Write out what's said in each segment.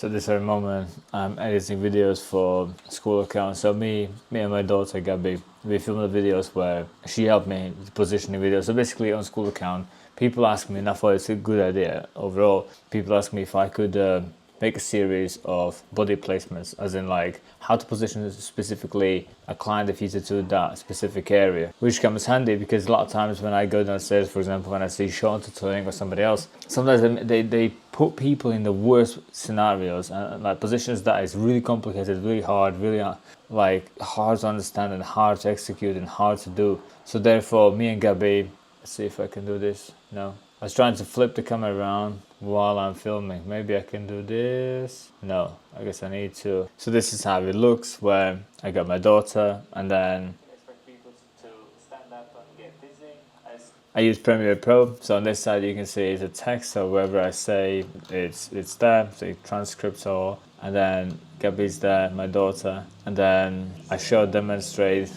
So this very moment, I'm editing videos for school account. So me and my daughter Gabby, we filmed the videos where she helped me positioning videos. So basically on school account, people ask me, and I thought it's a good idea overall. People ask me if I could make a series of body placements, as in like how to position specifically a client if he's to that specific area, which comes handy because a lot of times when I go downstairs, for example, when I see Sean tutoring or somebody else, sometimes they put people in the worst scenarios and like positions that is really complicated, really hard, really like hard to understand and hard to execute and hard to do. So therefore, me and Gabby, let's see if I can do this. No, I was trying to flip the camera around while I'm filming. Maybe I can do this. No, I guess I need to. So this is how it looks where I got my daughter and then expect people to stand up and get busy. I use Premiere Pro, so on this side you can see it's a text, so wherever I say it's there, so it transcripts all, and then Gabby's there, my daughter, and then I demonstrate.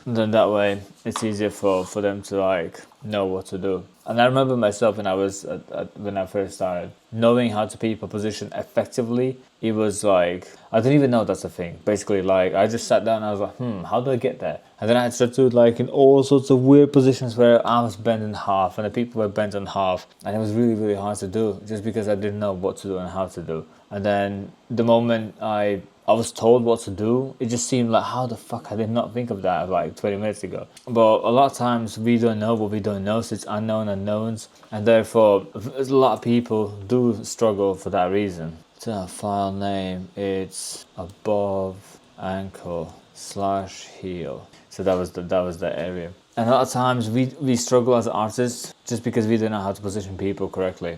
And then that way it's easier for them to like know what to do. And I remember myself when I first started, knowing how to people position effectively, it was like, I didn't even know that's a thing. Basically, like, I just sat down and I was like, how do I get there? And then I had to do like in all sorts of weird positions where I was bent in half and the people were bent in half. And it was really, really hard to do just because I didn't know what to do and how to do. And then the moment I was told what to do, it just seemed like, how the fuck I did not think of that like 20 minutes ago. But a lot of times we don't know what we don't know, so it's unknown unknowns, and therefore a lot of people do struggle for that reason. So file name, it's above ankle / heel. So that was the area. And a lot of times we struggle as artists just because we don't know how to position people correctly.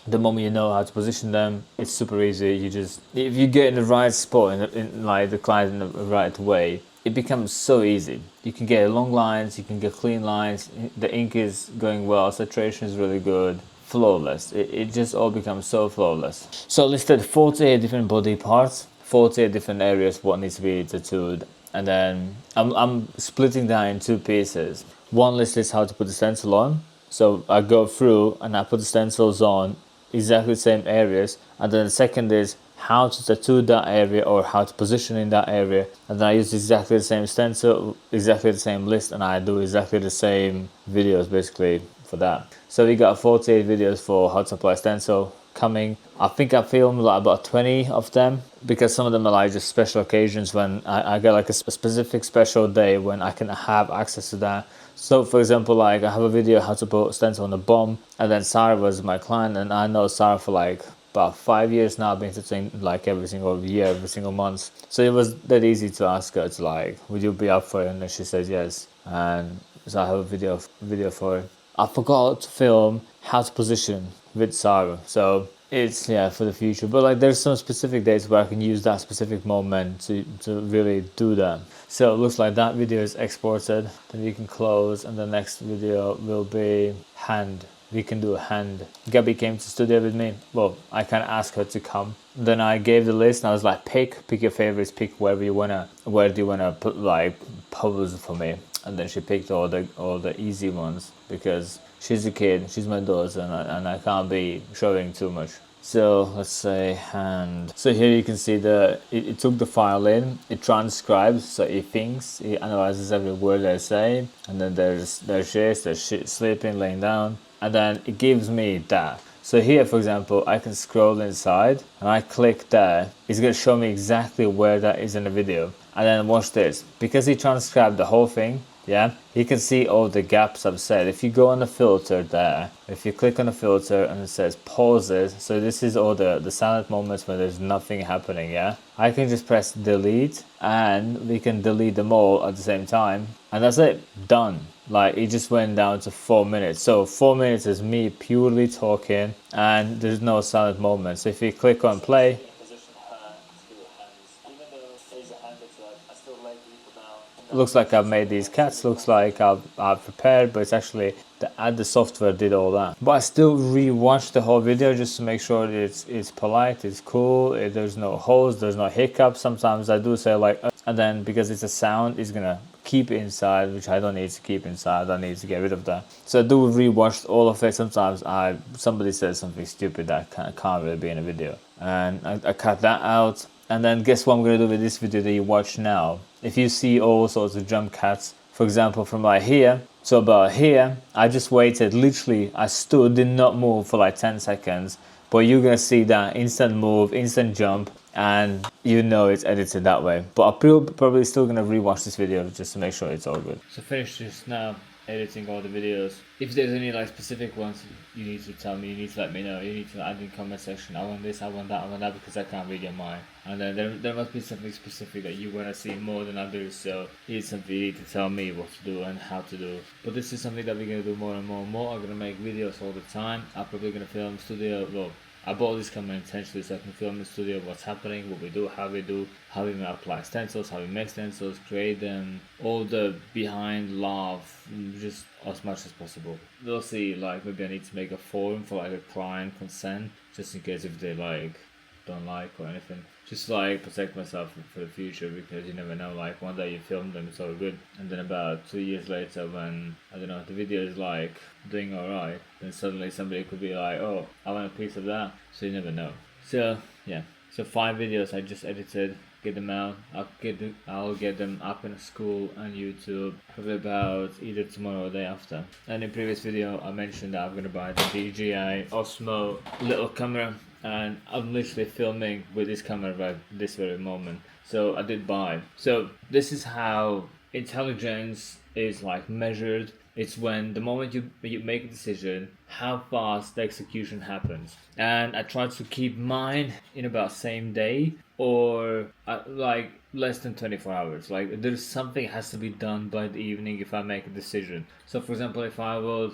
The moment you know how to position them, it's super easy. You just, if you get in the right spot, in like the client in the right way, it becomes so easy. You can get long lines, you can get clean lines, the ink is going well, saturation is really good, flawless. It just all becomes so flawless. So I listed 48 different body parts, 48 different areas what needs to be tattooed, and then I'm splitting that in two pieces. One list is how to put the stencil on. So I go through and I put the stencils on exactly the same areas, and then the second is how to tattoo that area or how to position in that area, and then I use exactly the same stencil, exactly the same list, and I do exactly the same videos basically for that. So we got 48 videos for how to apply stencil coming. I think I filmed like about 20 of them because some of them are like just special occasions when I got like a specific special day when I can have access to that. So for example, like I have a video how to put stencil on the bomb, and then Sarah was my client, and I know Sarah for like about 5 years now, been tattooing like every single year, every single month. So it was that easy to ask her to like, would you be up for it? And then she says yes, and so I have a video for it. I forgot to film how to position with Sarah, so it's for the future. But like there's some specific days where I can use that specific moment to really do that. So it looks like that video is exported. Then you can close, and the next video will be hand. We can do a hand. Gabby came to studio with me. Well, I kind of asked her to come. Then I gave the list and I was like, pick your favorites, pick where do you wanna put like pose for me. And then she picked all the easy ones because she's a kid, she's my daughter, and I can't be showing too much. So let's say hand. So here you can see it took the file in, it transcribes, so it thinks, it analyzes every word I say, and then there's shit, sleeping, laying down, and then it gives me that. So here, for example, I can scroll inside and I click there. It's going to show me exactly where that is in the video. And then watch this. Because he transcribed the whole thing, you can see all the gaps I've said. If you go on the filter there, if you click on the filter and it says pauses, so this is all the silent moments where there's nothing happening, I can just press delete and we can delete them all at the same time. And that's it, done. Like it just went down to 4 minutes. So 4 minutes is me purely talking and there's no silent moments. So if you click on play, looks like I've made these cats, looks like I've prepared, but it's actually the software did all that. But I still re-watch the whole video just to make sure that it's polite, it's cool, there's no holes, there's no hiccups. Sometimes I do say like, and then because it's a sound, it's gonna keep it inside, which I don't need to keep inside. I need to get rid of that. So I do rewatch all of it. Sometimes somebody says something stupid that can't really be in a video, and I cut that out. And then guess what I'm gonna do with this video that you watch now? If you see all sorts of jump cuts, for example, from like here to about here, I just waited. Literally, I stood, did not move for like 10 seconds. But you're gonna see that instant move, instant jump, and you know it's edited that way. But I'm probably still gonna rewatch this video just to make sure it's all good. So finish just now editing all the videos. If there's any like specific ones you need to tell me, you need to let me know. You need to add in the comment section. I want this, I want that, I want that, because I can't read your mind. And then there must be something specific that you want to see more than others. So it's something you need to tell me what to do and how to do. But this is something that we're gonna do more and more and more. I'm gonna make videos all the time. I'm probably gonna film studio. Well, I bought this camera intentionally so I can film in the studio what's happening, what we do, how we apply stencils, how we make stencils, create them, all the behind love, just as much as possible. We'll see, like maybe I need to make a forum for like a client consent, just in case if they like don't like or anything. Just like protect myself for the future, because you never know, like one day you film them, it's all good, and then about 2 years later when, I don't know, the video is like doing alright, then suddenly somebody could be like, oh, I want a piece of that, so you never know. So yeah, so 5 videos I just edited, get them out, I'll get them up in school and YouTube probably about either tomorrow or the day after. And in previous video I mentioned that I'm gonna buy the DJI Osmo little camera, and I'm literally filming with this camera right this very moment. So I did buy. So this is how intelligence is like measured. It's when the moment you make a decision, how fast the execution happens. And I try to keep mine in about same day, or like less than 24 hours. Like there's something has to be done by the evening if I make a decision. So for example, if I would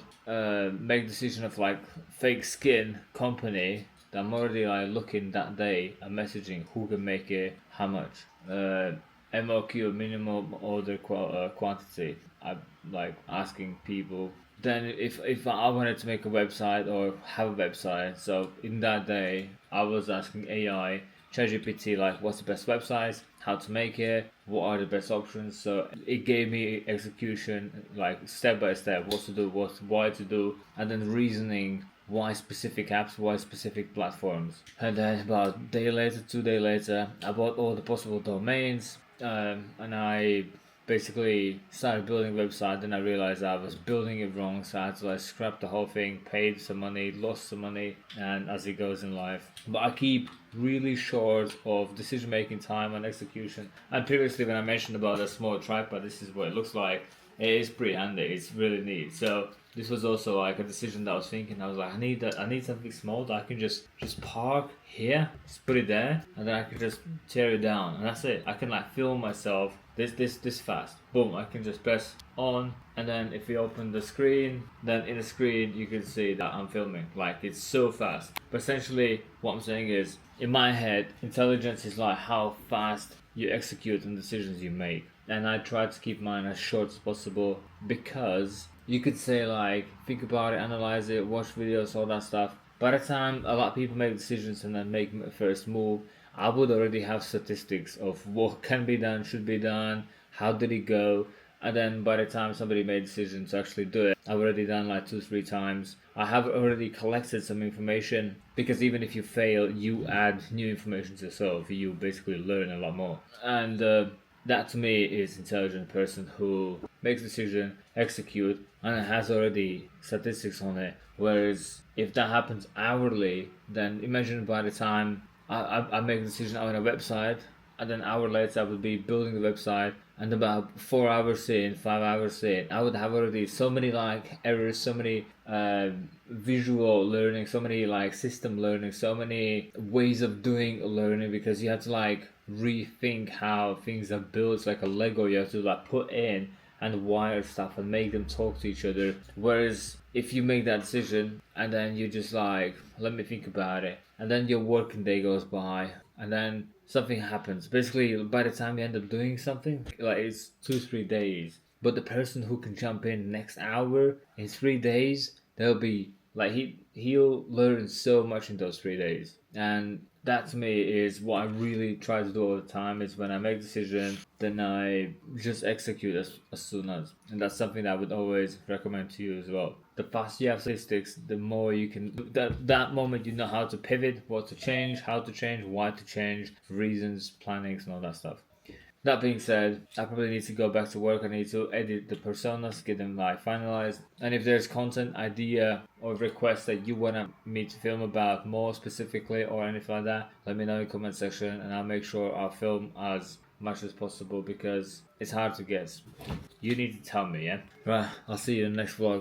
make a decision of like fake skin company, I'm already like looking that day and messaging who can make it, how much, MOQ, minimum order quantity. I like asking people. Then if I wanted to make a website or have a website, so in that day I was asking AI, ChatGPT, like what's the best website, how to make it, what are the best options. So it gave me execution, like step by step, what to do, why to do, and then reasoning why specific apps, why specific platforms. And then about a day later, 2 days later, I bought all the possible domains, and I basically started building a website. Then I realized I was building it wrong, so I had to like scrap the whole thing, paid some money, lost some money, and as it goes in life. But I keep really short of decision making time and execution. And previously when I mentioned about a small tripod, this is what it looks like. It is pretty handy, it's really neat. So this was also like a decision that I was thinking. I was like, I need something small that I can just park here, just put it there, and then I can just tear it down, and that's it. I can like film myself this fast. Boom, I can just press on, and then if we open the screen, then in the screen you can see that I'm filming. Like it's so fast. But essentially what I'm saying is, in my head, intelligence is like how fast you execute on decisions you make. And I try to keep mine as short as possible, because you could say like, think about it, analyze it, watch videos, all that stuff. By the time a lot of people make decisions and then make a first move, I would already have statistics of what can be done, should be done, how did it go. And then by the time somebody made a decision to actually do it, I've already done like 2-3 times. I have already collected some information, because even if you fail, you add new information to yourself. You basically learn a lot more. And that to me is intelligent person who makes a decision, execute, and has already statistics on it. Whereas if that happens hourly, then imagine by the time I make a decision on a website, and then an hour later I would be building the website, and about 4 hours in, 5 hours in, I would have already so many like errors, so many visual learning, so many like system learning, so many ways of doing learning, because you have to like rethink how things are built. It's like a Lego, you have to like put in and wire stuff and make them talk to each other. Whereas if you make that decision and then you just like, let me think about it, and then your working day goes by, and then something happens. Basically, by the time you end up doing something, like it's 2-3 days. But the person who can jump in next hour, in 3 days, they'll be Like he'll learn so much in those 3 days, and that to me is what I really try to do all the time. Is when I make a decision, then I just execute as soon as, and that's something that I would always recommend to you as well. The faster you have statistics, the more you can. That moment you know how to pivot, what to change, how to change, why to change, reasons, plannings, and all that stuff. That being said, I probably need to go back to work. I need to edit the personas, get them like finalized. And if there's content, idea, or request that you want me to film about more specifically or anything like that, let me know in the comment section, and I'll make sure I'll film as much as possible because it's hard to guess. You need to tell me, yeah? Right, I'll see you in the next vlog.